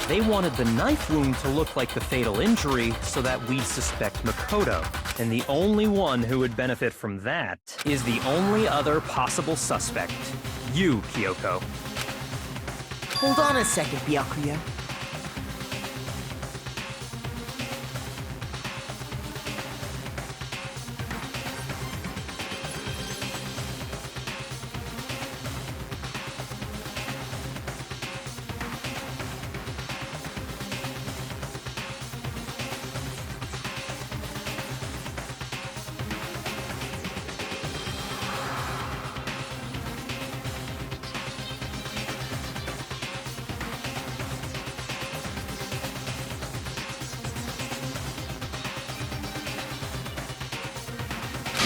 They wanted the knife wound to look like the fatal injury so that we'd suspect Makoto. And the only one who would benefit from that is the only other possible suspect. You, Kyoko. Hold on a second, Byakuya.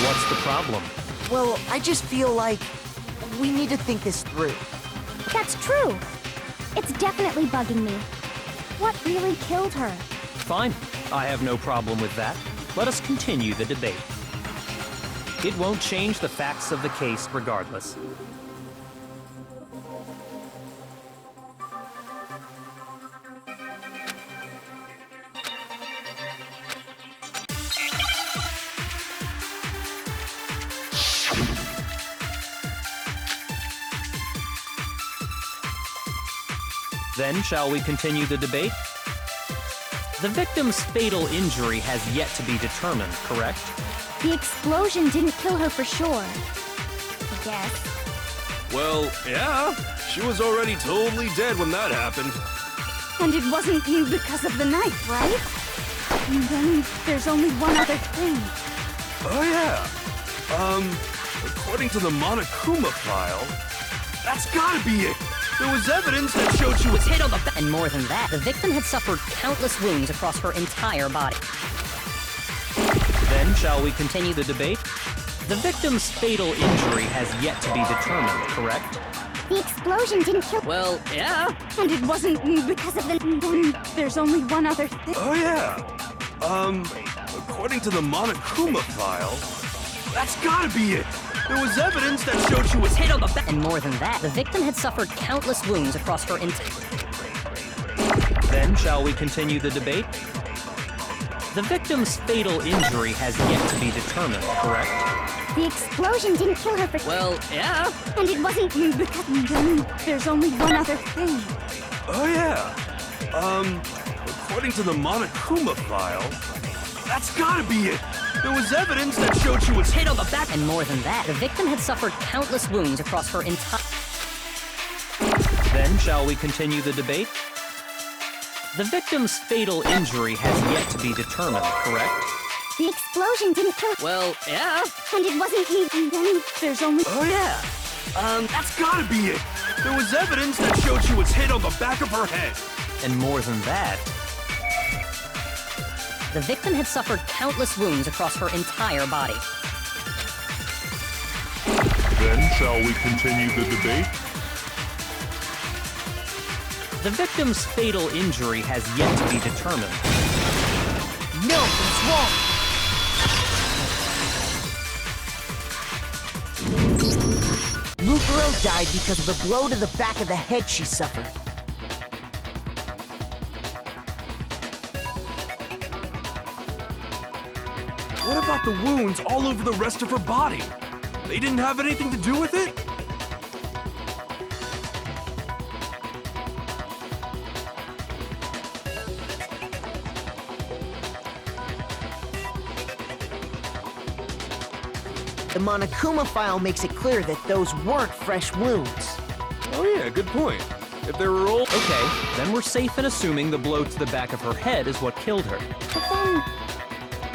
What's the problem? Well, I just feel like we need to think this through. That's true. It's definitely bugging me. What really killed her? Fine. I have no problem with that. Let us continue the debate. It won't change the facts of the case regardless. Then, shall we continue the debate? The victim's fatal injury has yet to be determined, correct? The explosion didn't kill her for sure. I guess. Well, yeah. She was already totally dead when that happened. And it wasn't because of the knife, right? And then there's only one other thing. Oh, yeah. According to the Monokuma file, that's gotta be it. There was evidence that showed she was hit on the back. And more than that, the victim had suffered countless wounds across her entire body. Then, shall we continue the debate? The victim's fatal injury has yet to be determined, correct? The explosion didn't kill. Well, yeah. And it wasn't because of the. Then there's only one other thing. Oh, yeah. According to the Monokuma file, that's gotta be it. There was evidence that showed she was hit on the back. And more than that, the victim had suffered countless wounds across her entire. Then, shall we continue the debate? The victim's fatal injury has yet to be determined, correct? The explosion didn't kill her for. Well, yeah. And it wasn't because. Then there's only one other thing. Oh, yeah. According to the Monokuma file, that's gotta be it. There was evidence that showed she was hit on the back. And more than that, the victim had suffered countless wounds across her entire. Then, shall we continue the debate? The victim's fatal injury has yet to be determined, correct? The explosion didn't kill. Well, yeah. And it wasn't. Then there's only. Oh, yeah. That's gotta be it. There was evidence that showed she was hit on the back of her head. And more than that, The victim had suffered countless wounds across her entire body. Then shall we continue the debate? the victim's fatal injury has yet to be determined. No, it's wrong! Mukuro died because of the blow to the back of the head she suffered. What about the wounds all over the rest of her body? They didn't have anything to do with it? The Monokuma file makes it clear that those weren't fresh wounds. Oh yeah, good point. If they were old... Okay, then we're safe in assuming the blow to the back of her head is what killed her. But then,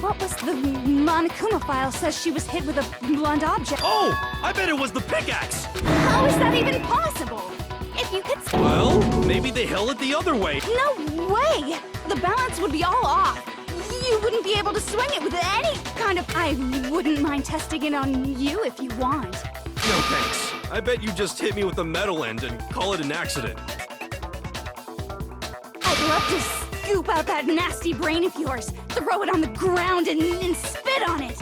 what was the Monokuma file says she was hit with a blunt object? Oh! I bet it was the pickaxe! How is that even possible? If you could... Well, maybe they held it the other way. No way! The balance would be all off. You wouldn't be able to swing it with any kind of... I wouldn't mind testing it on you if you want. No thanks. I bet you just hit me with a metal end and call it an accident. I'd love to scoop out that nasty brain of yours, throw it on the ground and spit on it.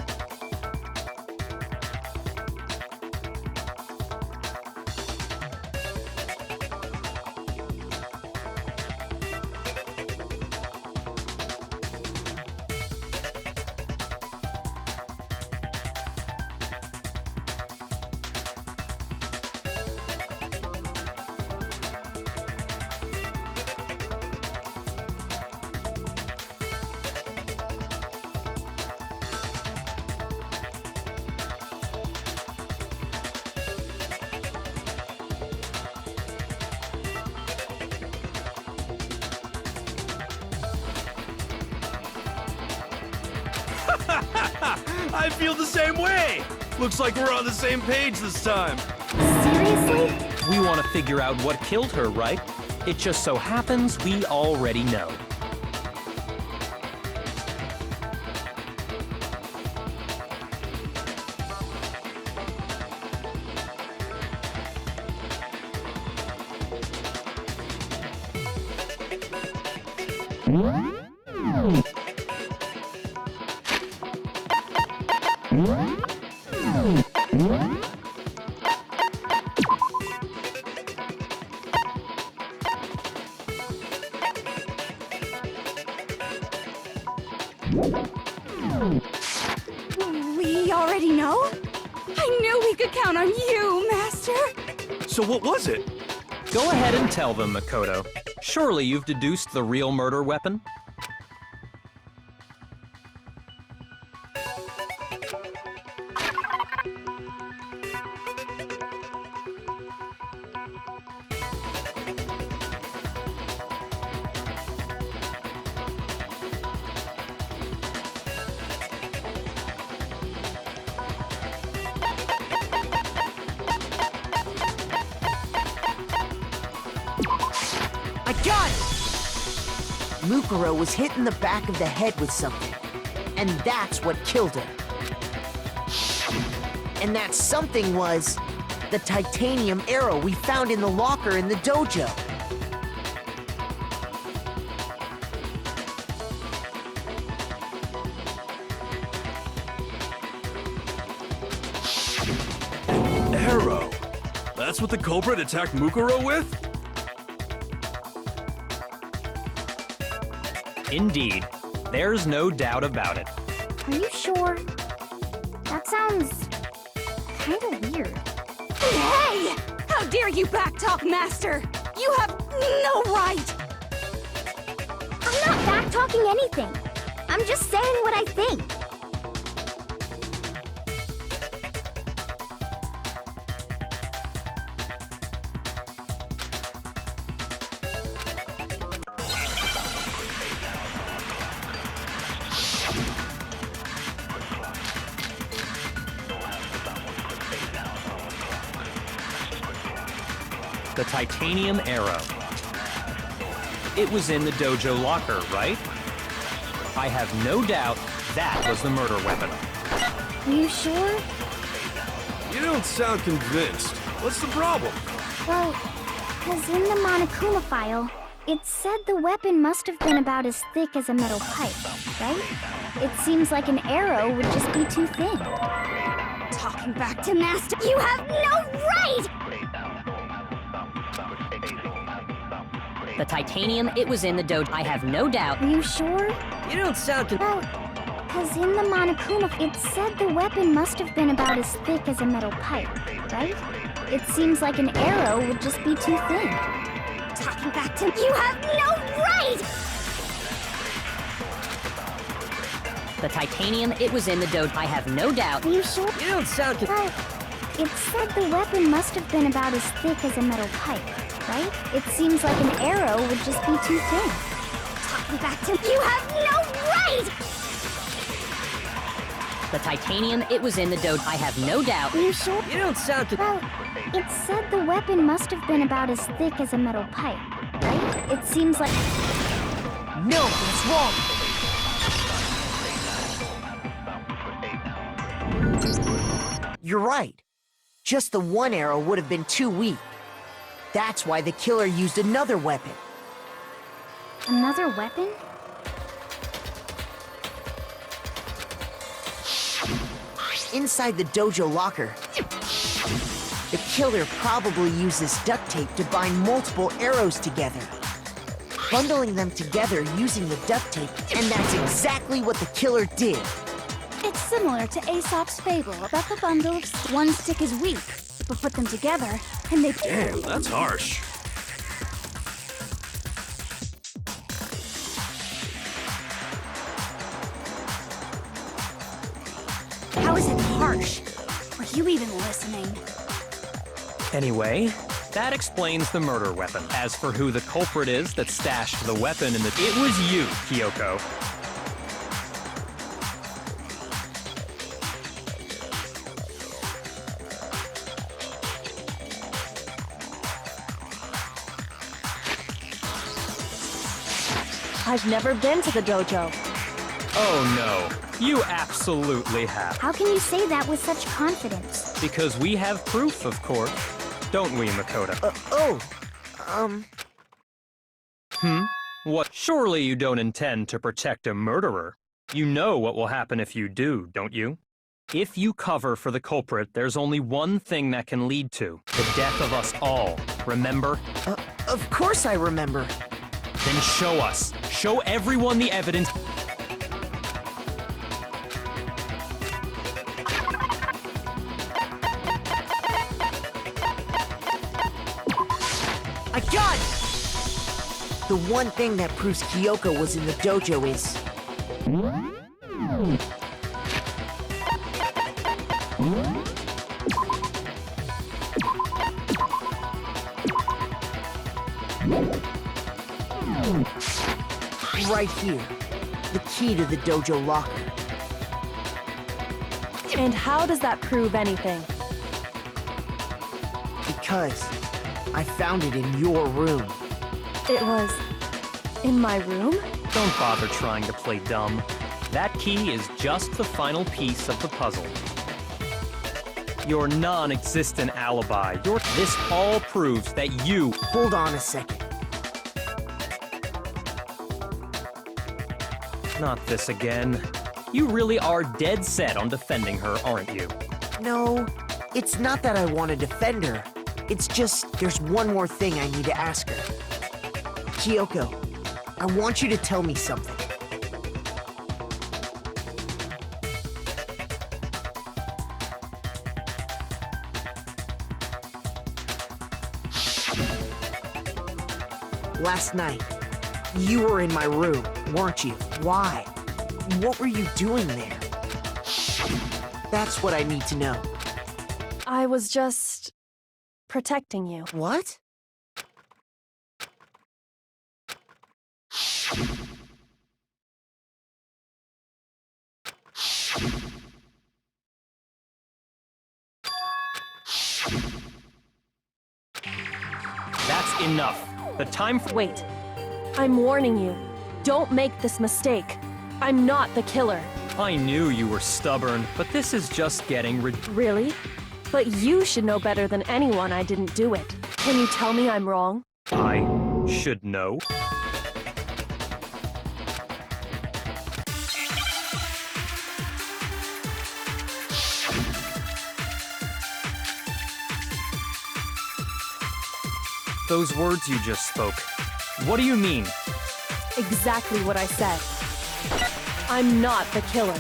I feel the same way! Looks like we're on the same page this time. Seriously? We want to figure out what killed her, right? It just so happens we already know. We already know? I knew we could count on you, Master. So what was it? Go ahead and tell them, Makoto. Surely you've deduced the real murder weapon? I got it! Mukuro was hit in the back of the head with something, and that's what killed her. And that something was the titanium arrow we found in the locker in the dojo. Arrow. That's what the culprit attacked Mukuro with? Indeed. There's no doubt about it. Are you sure? That sounds kinda weird. Hey! How dare you backtalk, Master? You have no right! I'm not back-talking anything. I'm just saying what I think. The titanium arrow. It was in the dojo locker, right? I have no doubt that was the murder weapon. Are you sure? You don't sound convinced. What's the problem? Well, because in the Monokuma file, it said the weapon must have been about as thick as a metal pipe, right? It seems like an arrow would just be too thin. Talking back to Master, you have no right! The titanium, it was in the dojo. I have no doubt. Are you sure? You don't sound Well, because in the Monokuma, it said the weapon must have been about as thick as a metal pipe, right? It seems like an arrow would just be too thin. Talking back to you have no right! The titanium, it was in the dojo. I have no doubt. Are you sure? You don't sound Well, it said the weapon must have been about as thick as a metal pipe, right? It seems like an arrow would just be too thin. Talking back to you have no right! The titanium, it was in the dojo. I have no doubt. Are you sure? You don't sound Well, it said the weapon must have been about as thick as a metal pipe, right? It seems like... No, that's wrong! You're right. Just the one arrow would have been too weak. That's why the killer used another weapon. Another weapon? Inside the dojo locker, the killer probably used this duct tape to bind multiple arrows together, bundling them together using the duct tape, and that's exactly what the killer did. It's similar to Aesop's fable about the bundle of one stick is weak, but put them together and they... Damn, that's harsh. How is it harsh? Are you even listening? Anyway, that explains the murder weapon. As for who the culprit is that stashed the weapon in the... It was you, Kyoko. I've never been to the dojo. Oh no, you absolutely have. How can you say that with such confidence? Because we have proof, of course. Don't we, Makoto? What? Surely you don't intend to protect a murderer. You know what will happen if you do, don't you? If you cover for the culprit, there's only one thing that can lead to the death of us all. Remember? Of course I remember. Then show us. Show everyone the evidence. I got it! The one thing that proves Kyoko was in the dojo is... right here. The key to the dojo locker. And how does that prove anything? Because I found it in your room. It was in my room? Don't bother trying to play dumb. That key is just the final piece of the puzzle. Your non-existent alibi. This all proves that you... Hold on a second. Not this again. You really are dead set on defending her, aren't you? No, it's not that I want to defend her. It's just there's one more thing I need to ask her. Kyoko, I want you to tell me something. Last night, you were in my room, weren't you? Why? What were you doing there? That's what I need to know. I was just protecting you. What? That's enough. The time for... Wait. I'm warning you. Don't make this mistake. I'm not the killer. I knew you were stubborn, but this is just getting Really? But you should know better than anyone I didn't do it. Can you tell me I'm wrong? I should know. Those words you just spoke, what do you mean? Exactly what I said. I'm not the killer.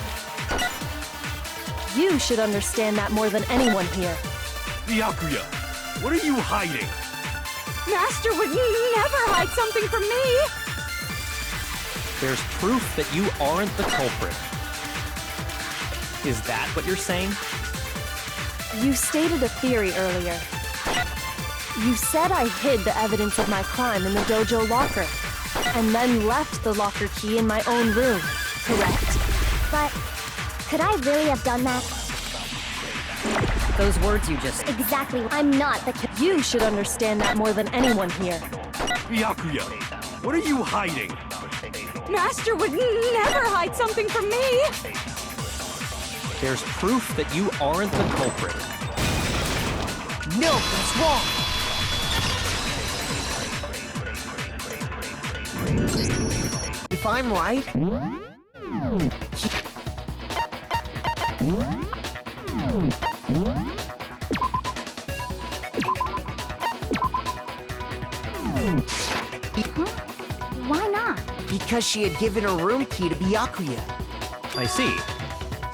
You should understand that more than anyone here. Byakuya, what are you hiding? Master would never hide something from me! There's proof that you aren't the culprit. Is that what you're saying? You stated a theory earlier. You said I hid the evidence of my crime in the dojo locker, and then left the locker key in my own room, correct? But could I really have done that? Those words you just... Exactly. I'm not the killer. You should understand that more than anyone here. Byakuya, what are you hiding? Master would never hide something from me! There's proof that you aren't the culprit. No, that's wrong! If I'm right... Why not? Because she had given her room key to Byakuya. I see.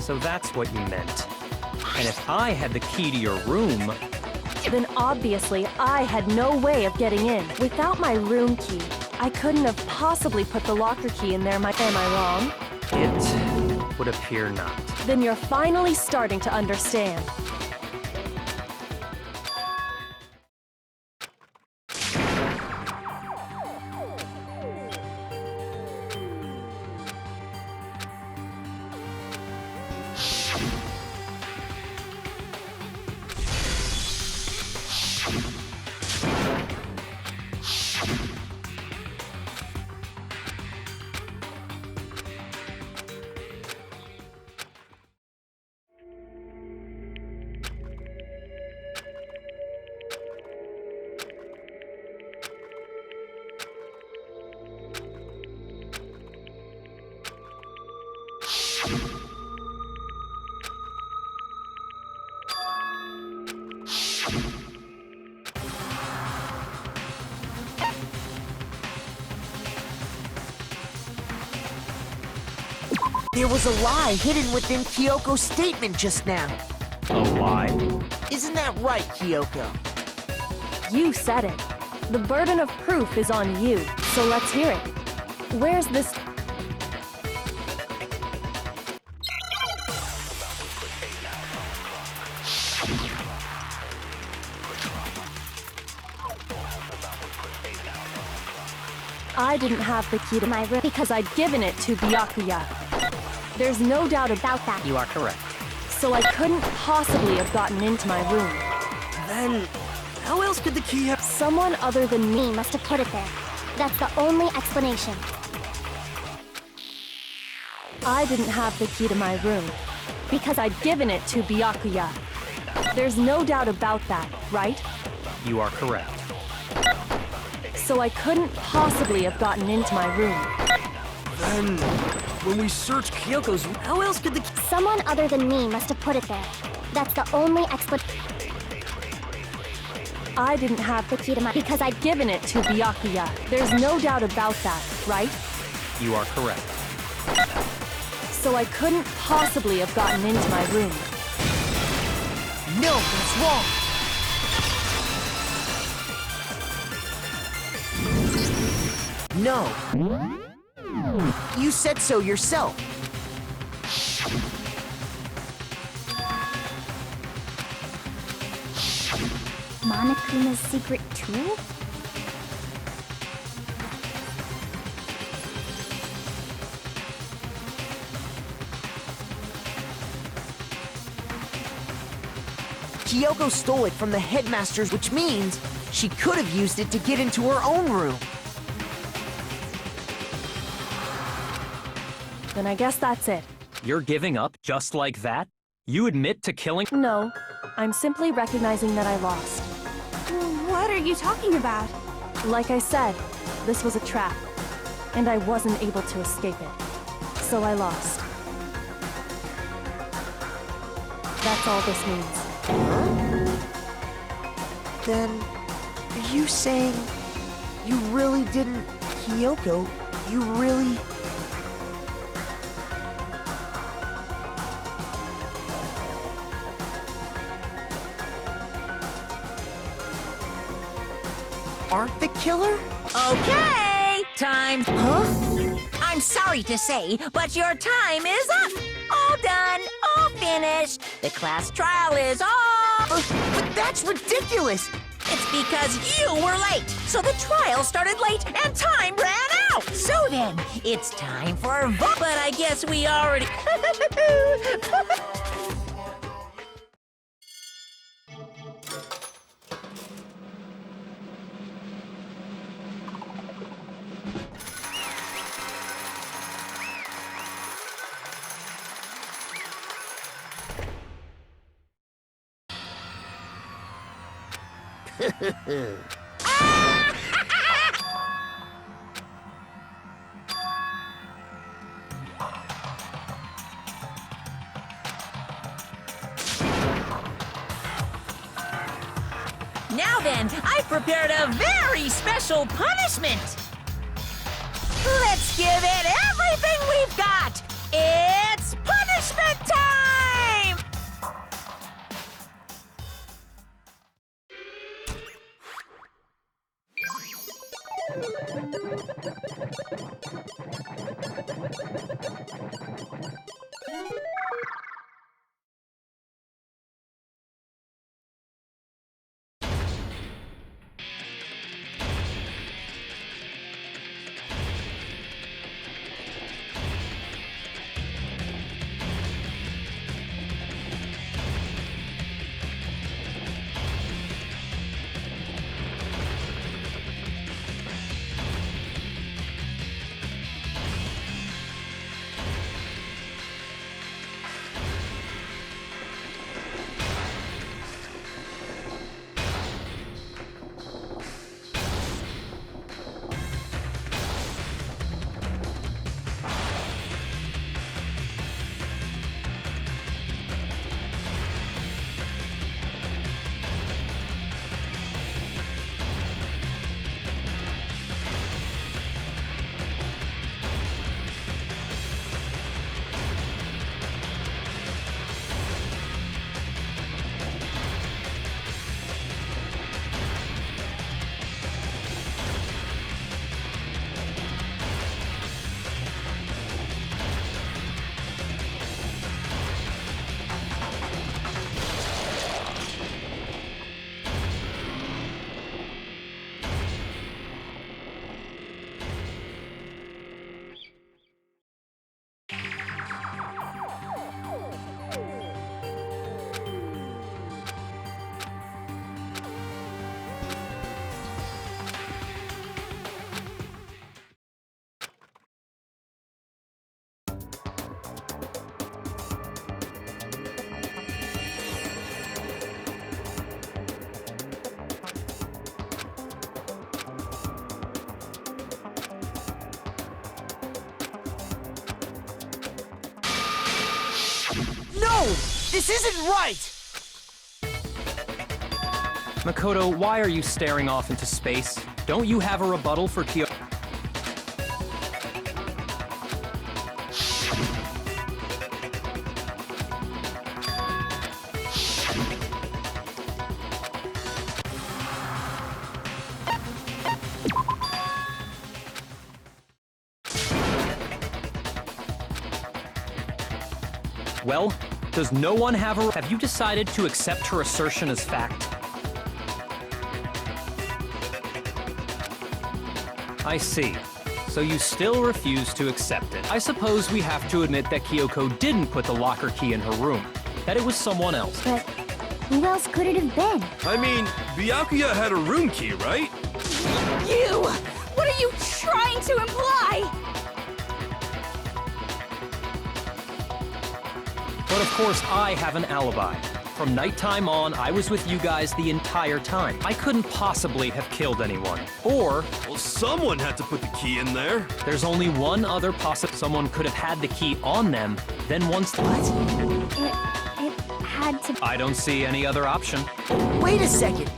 So that's what you meant. And if I had the key to your room... Then obviously I had no way of getting in. Without my room key, I couldn't have possibly put the locker key in there, am I wrong? It would appear not. Then you're finally starting to understand. There was a lie hidden within Kyoko's statement just now. A lie? Isn't that right, Kyoko? You said it. The burden of proof is on you, so let's hear it. Where's this? I didn't have the key to my room because I'd given it to Byakuya. There's no doubt about that. You are correct. So I couldn't possibly have gotten into my room. Then, how else could the key have... Someone other than me Must have put it there. That's the only explanation. I didn't have the key to my room because I'd given it to Byakuya. There's no doubt about that, right? You are correct. So I couldn't possibly have gotten into my room. Then, when we searched Kyoko's... How else could the... Someone other than me must have put it there. That's the only explanation. I didn't have the key to my... Because I'd given it to Byakuya. There's no doubt about that, right? You are correct. So I couldn't possibly have gotten into my room. No, that's wrong. No. You said so yourself. Monokuma's secret tool? Kyoko stole it from the headmasters, which means she could have used it to get into her own room. Then I guess that's it. You're giving up just like that? You admit to killing... No, I'm simply recognizing that I lost. What are you talking about? Like I said, this was a trap, and I wasn't able to escape it. So I lost. That's all this means. Then, are you saying you really didn't... Kyoko, you really... aren't the killer? Okay, time. Huh? I'm sorry to say, but your time is up. All done, all finished. The class trial is all. But that's ridiculous! It's because you were late, so the trial started late and time ran out. So then, it's time for a vote. But I guess we already. Now then, I've prepared a very special punishment. Let's give it everything we've got. It's punishment time! This isn't right! Makoto, why are you staring off into space? Don't you have a rebuttal for Kyoko? Well, does no one have a... Have you decided to accept her assertion as fact? I see. So you still refuse to accept it. I suppose we have to admit that Kyoko didn't put the locker key in her room. That it was someone else. But who else could it have been? I mean, Byakuya had a room key, right? You! What are you trying to imply? But of course, I have an alibi. From nighttime on, I was with you guys the entire time. I couldn't possibly have killed anyone. Or, Well, someone had to put the key in there. there's only one other possible. Someone could have had the key on them, then once the... It had to. I don't see any other option. Wait a second.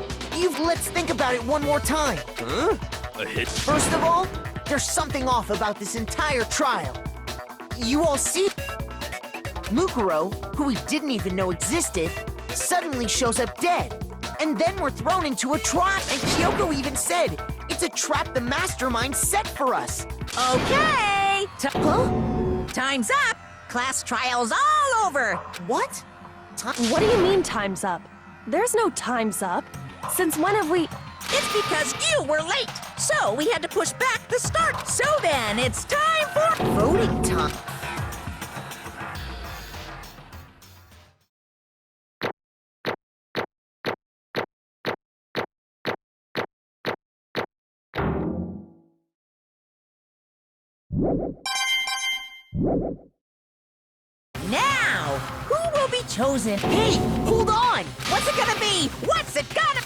Let's think about it one more time. Huh? A hit? First of all, there's something off about this entire trial. You all see? Mukuro, who we didn't even know existed, suddenly shows up dead. And then we're thrown into a trap, and Kyoko even said, it's a trap the mastermind set for us. Okay! Time's up! Class trial's all over! What? What do you mean time's up? There's no time's up. Since when have we... It's because you were late, so we had to push back the start. So then, it's time for... Voting time. Now, who will be chosen? Hey, hold on! What's it gonna be? What's it gonna...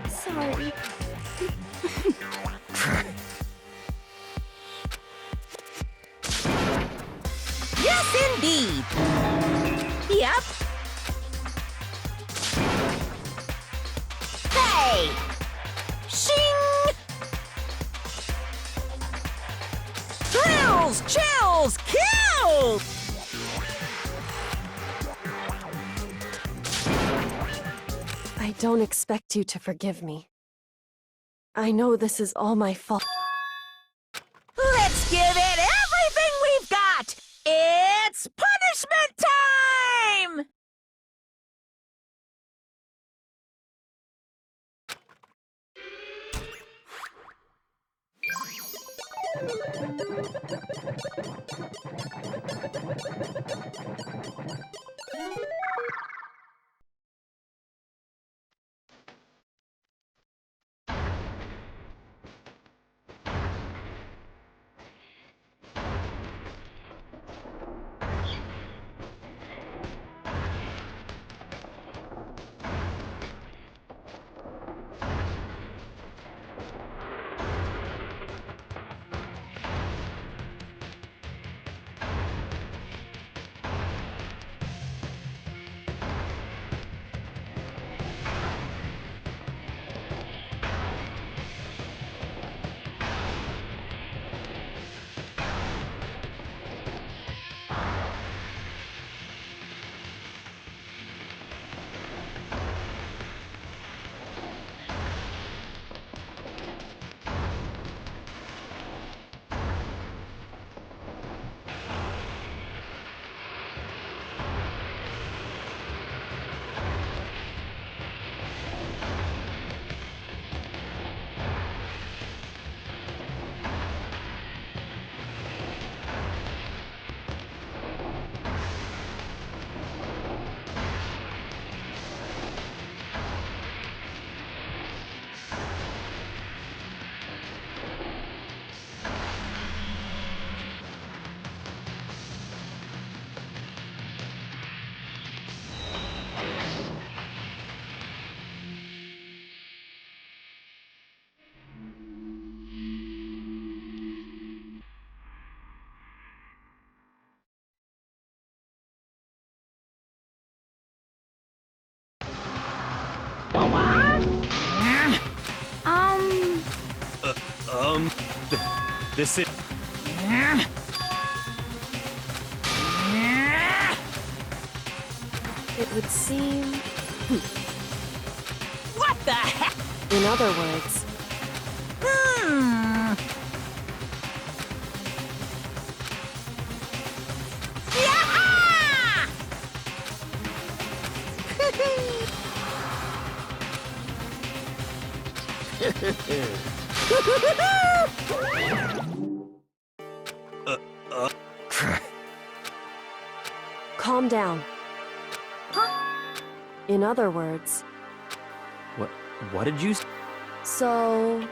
Sorry. Yes, indeed. Yep. Hey! Shing! Thrills, chills, kills! I don't expect you to forgive me. I know this is all my fault. Let's give it everything we've got! It's punishment time! This is. It would seem... What the heck? In other words, Yeah! calm down. In other words, What did you? so...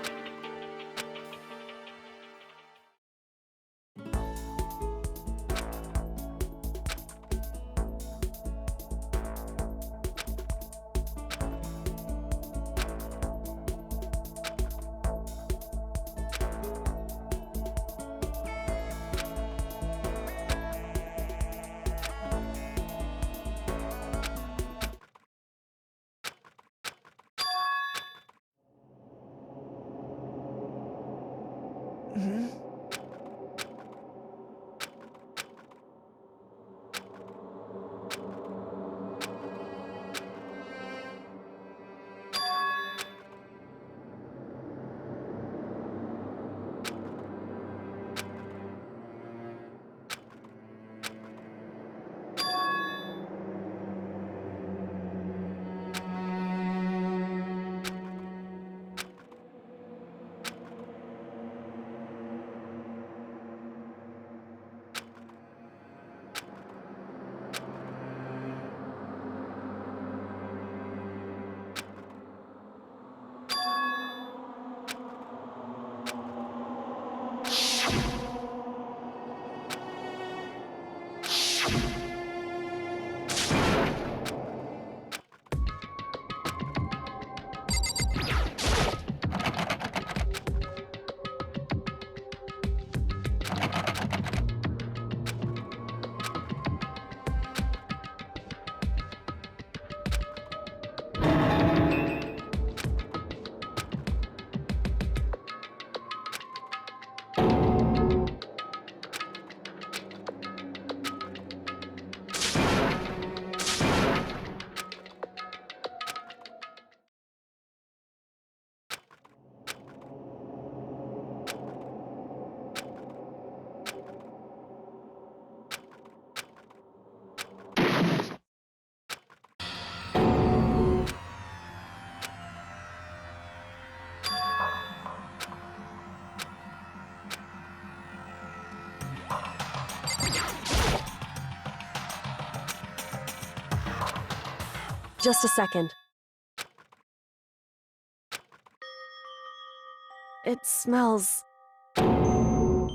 Just a second. It smells...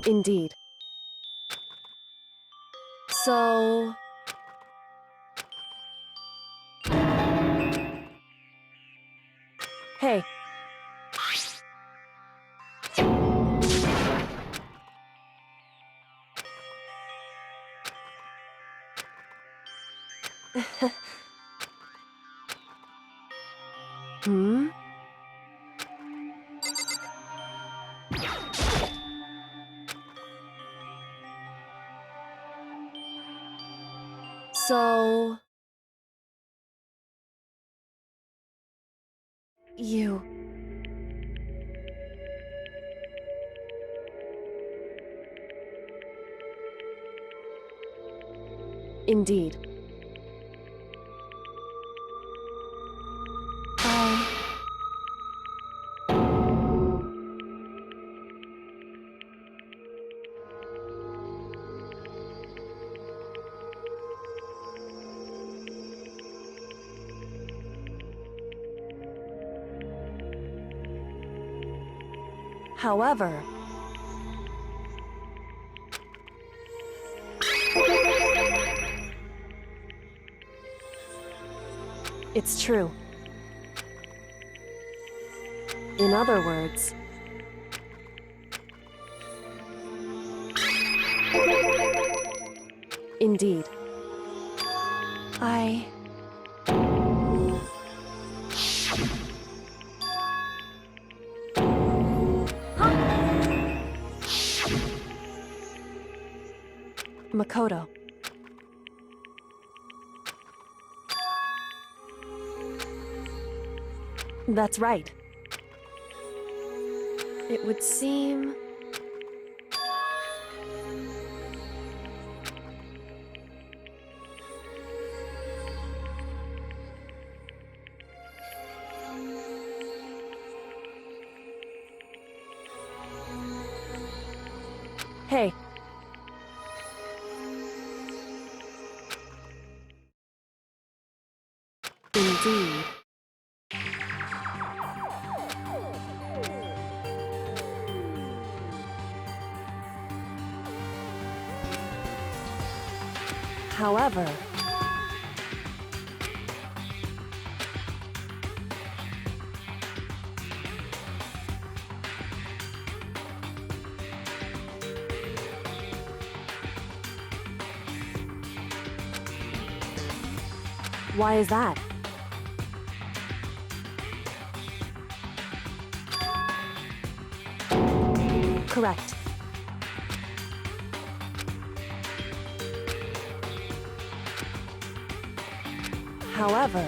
Indeed. So... Hey. Hmm? So... You... Indeed. However... It's true. In other words... Indeed. Makoto. That's right. It would seem... Hey. Indeed. However... Why is that? Correct. However...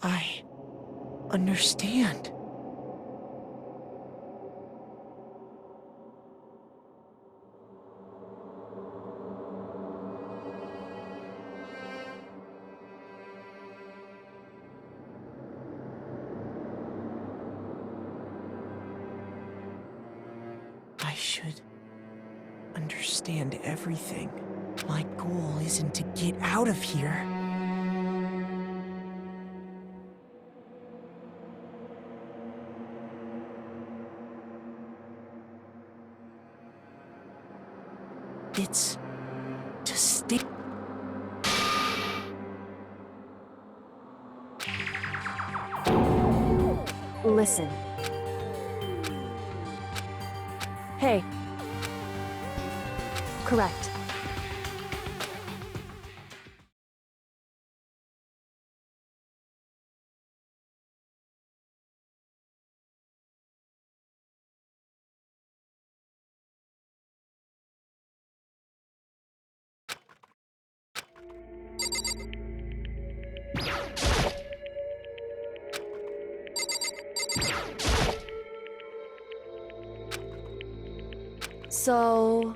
I understand. I should understand everything. My goal isn't to get out of here. It's to stay. Listen. Hey. Correct. So...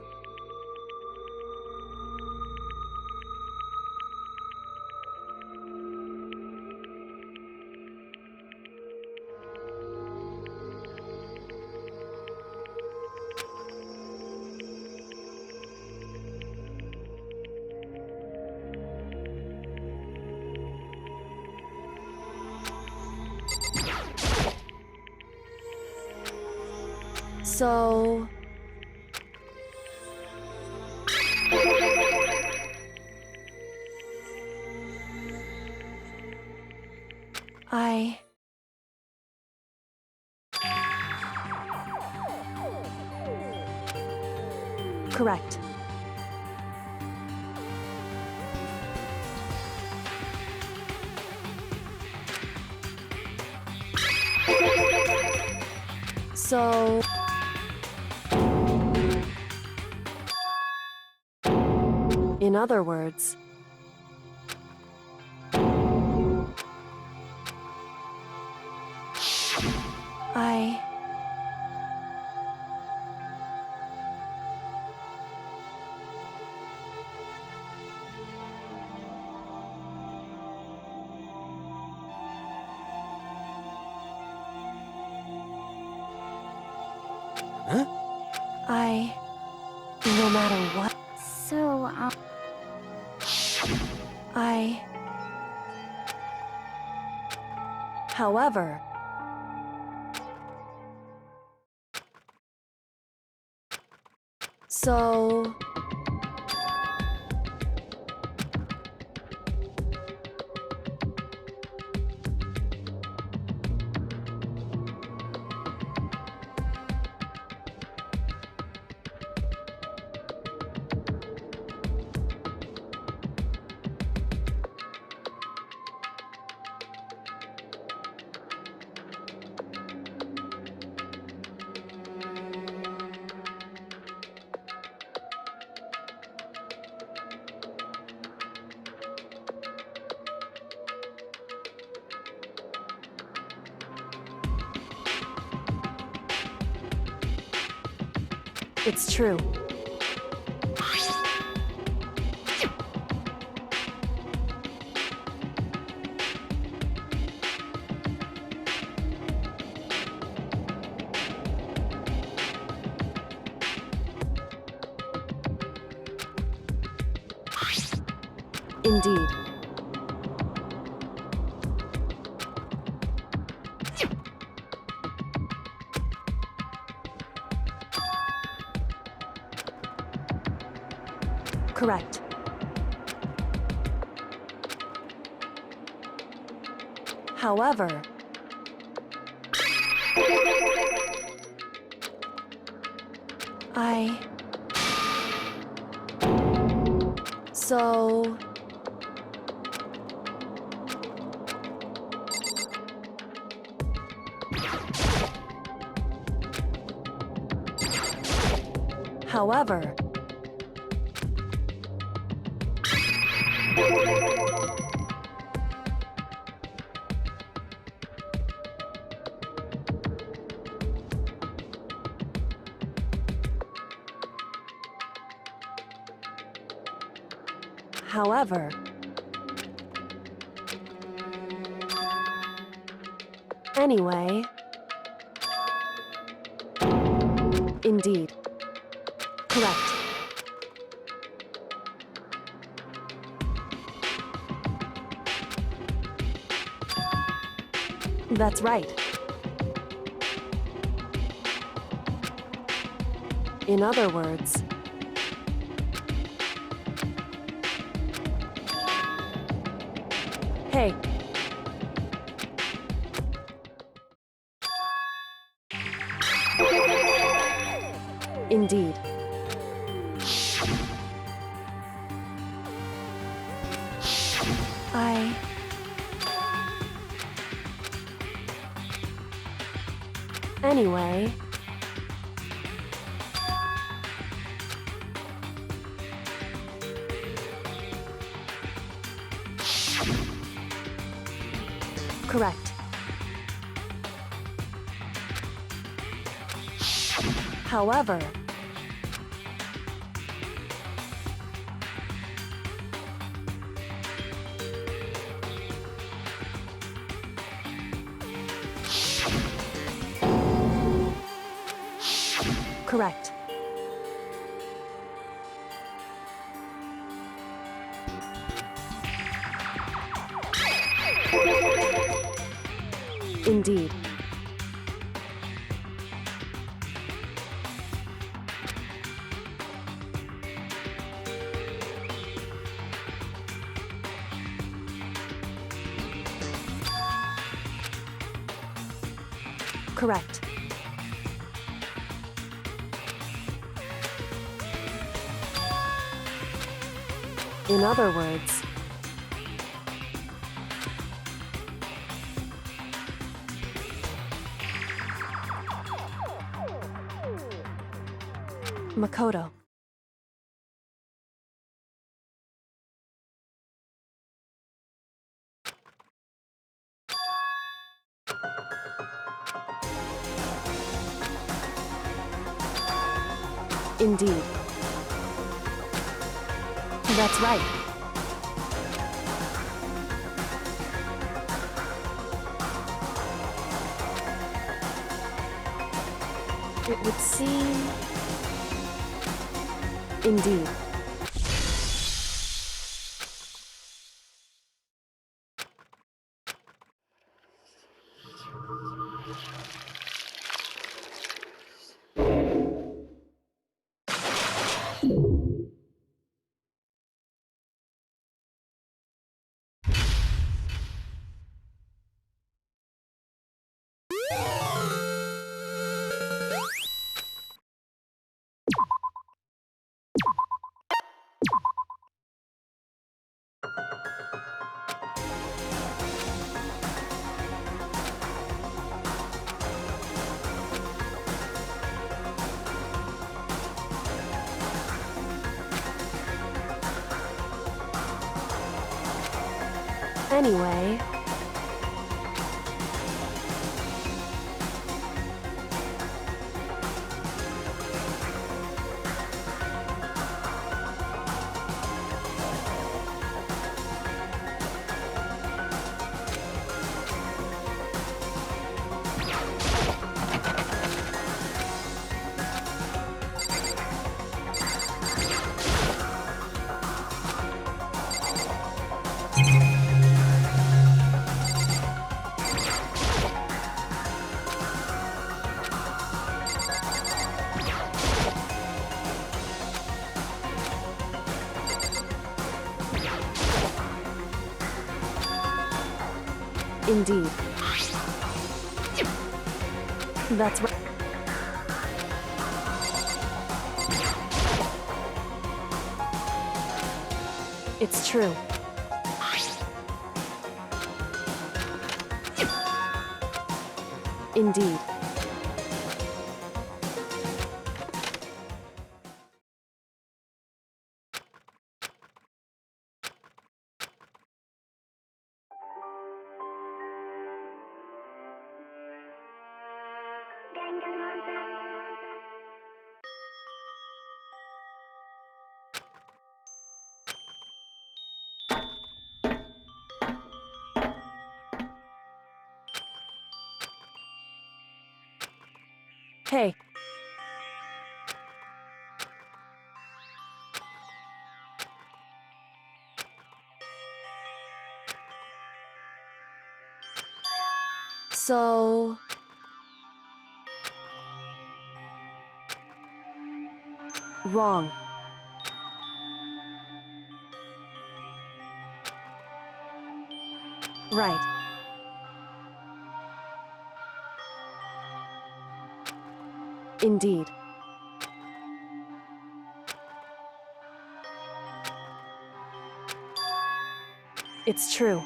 So... I... Correct. So... In other words... I... Huh? No matter what... So, However... So... It's true. Indeed. Correct. However, So... However... However... Anyway... Indeed. Correct. That's right. In other words... Hey. Indeed. Anyway... Correct. However... Correct. Indeed. Correct. In other words... Makoto. Indeed. That's right. It would seem... Indeed. Anyway... Indeed. That's right. It's true. Indeed. Hey. So... Wrong. Right. Indeed. It's true.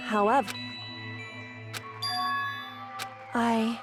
However, I...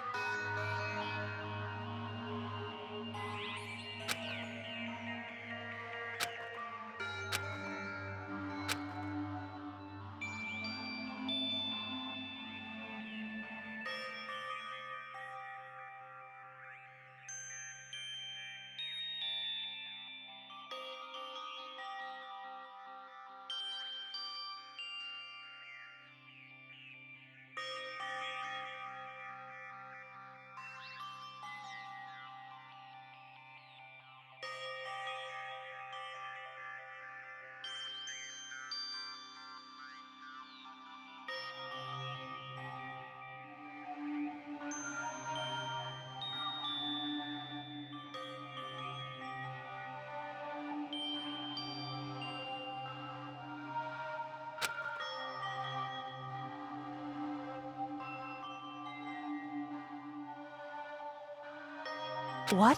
What?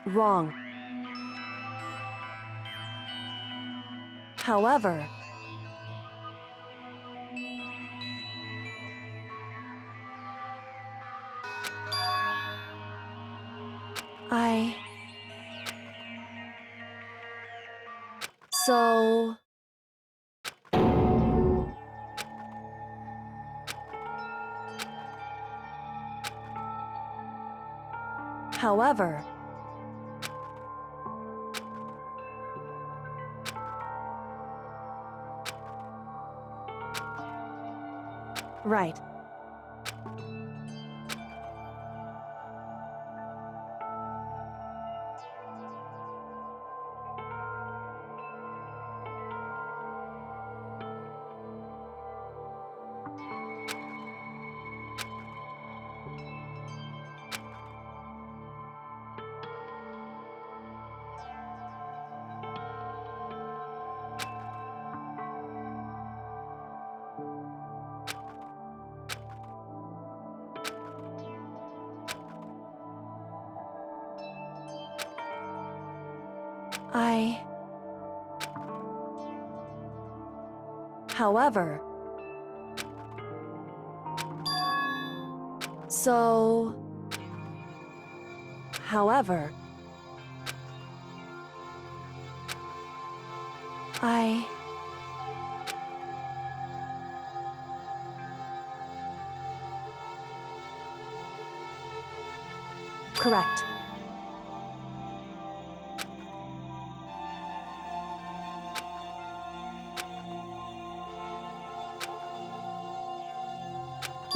Wrong. However... I... So... However... Right. I... However... So... However... I... Correct.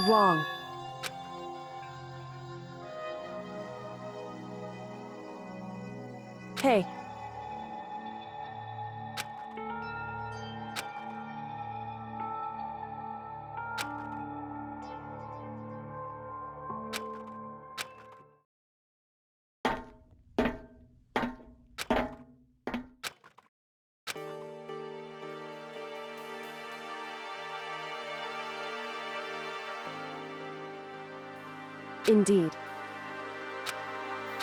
Wrong. Hey. Indeed.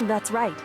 That's right.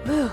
Whew.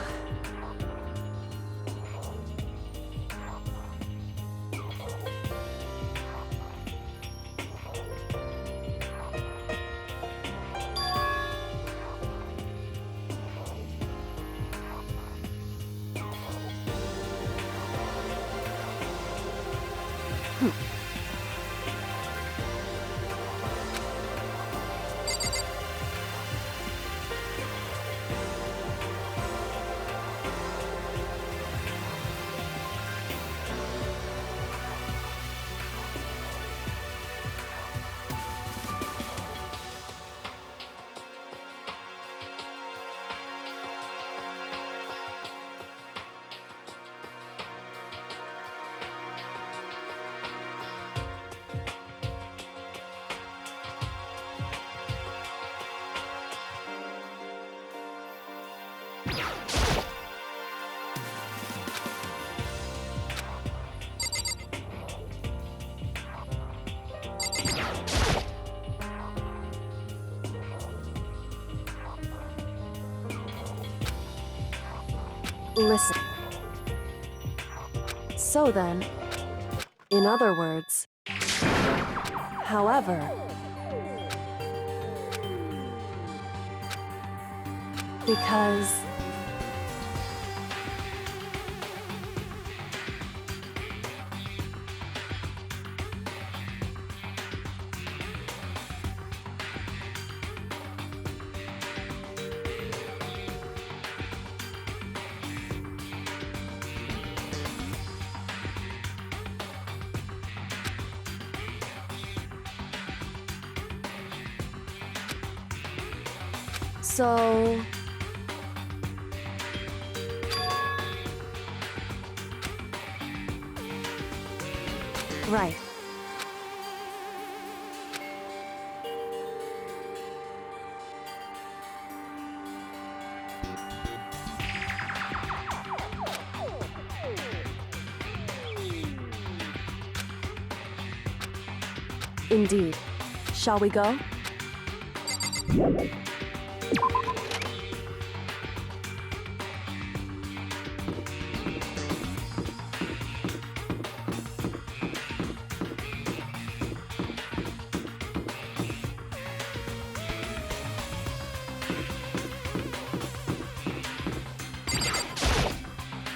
Listen. So then, in other words, however, because so right. Indeed. Shall we go?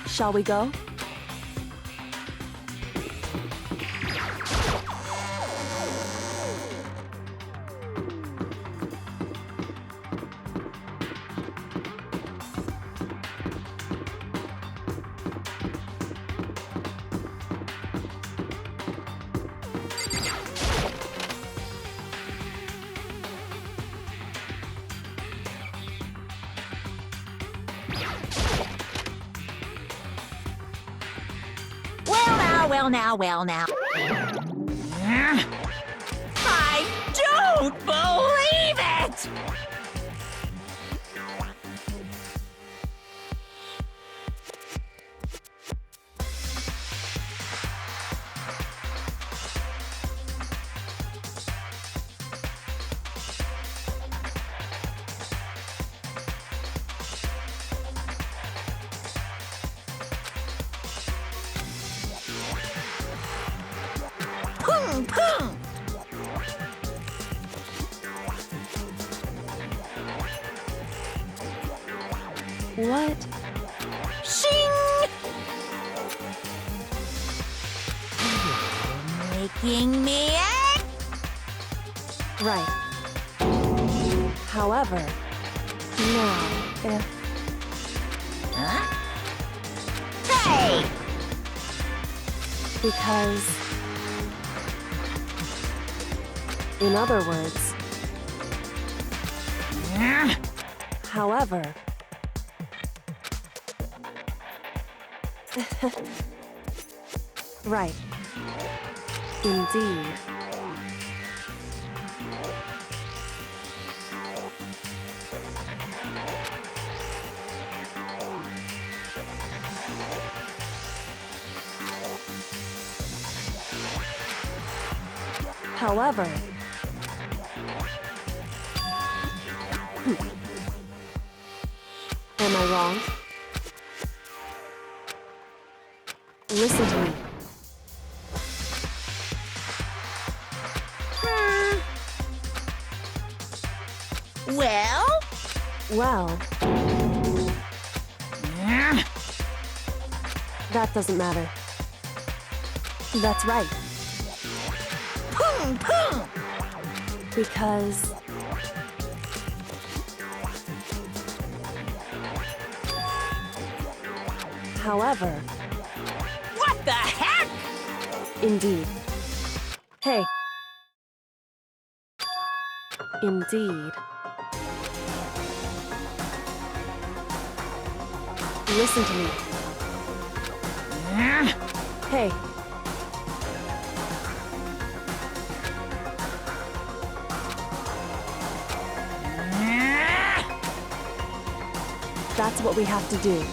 Shall we go? Well now. I don't believe it! What? Shing! Making me angry. Right. However, now, if... Huh? Hey! Because... In other words... However... Right. Indeed. However... Am I wrong? Listen to me. Well? Well... That doesn't matter. That's right. Boom, boom! Because... However... What the heck? Indeed. Hey. Indeed. Listen to me. Hey. That's what we have to do.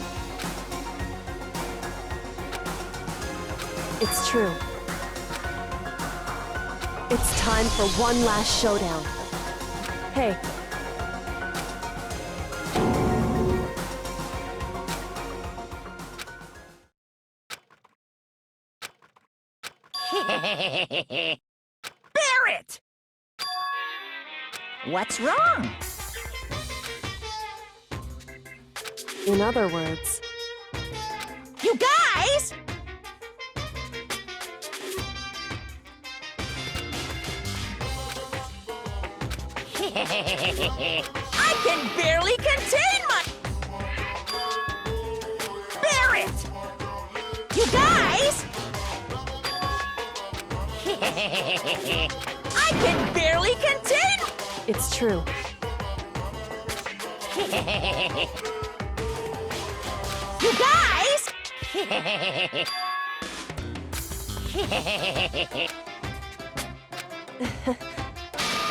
It's true. It's time for one last showdown. Hey. Barrett! What's wrong? In other words, You guys! I can barely contain my... Barrett! You guys! I can barely contain... it's true. You guys!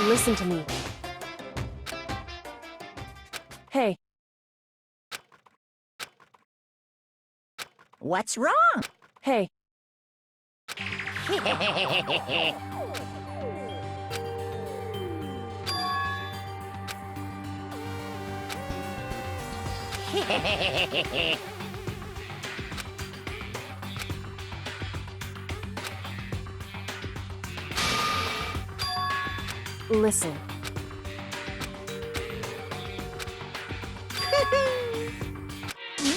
Listen to me. Hey. What's wrong? Hey. Listen.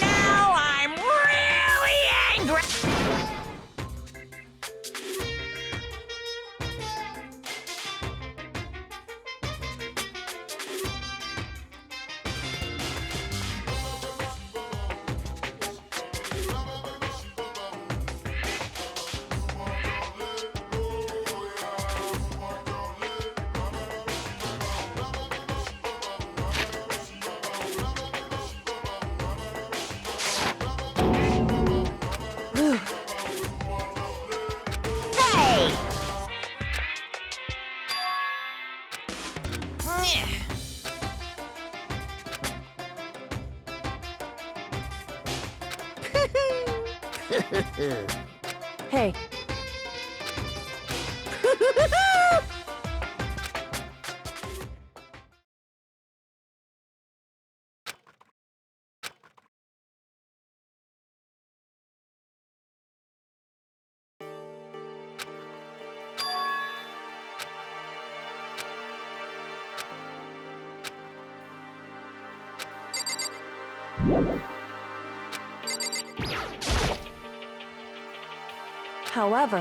Now I'm really angry! Hey! Hey. However,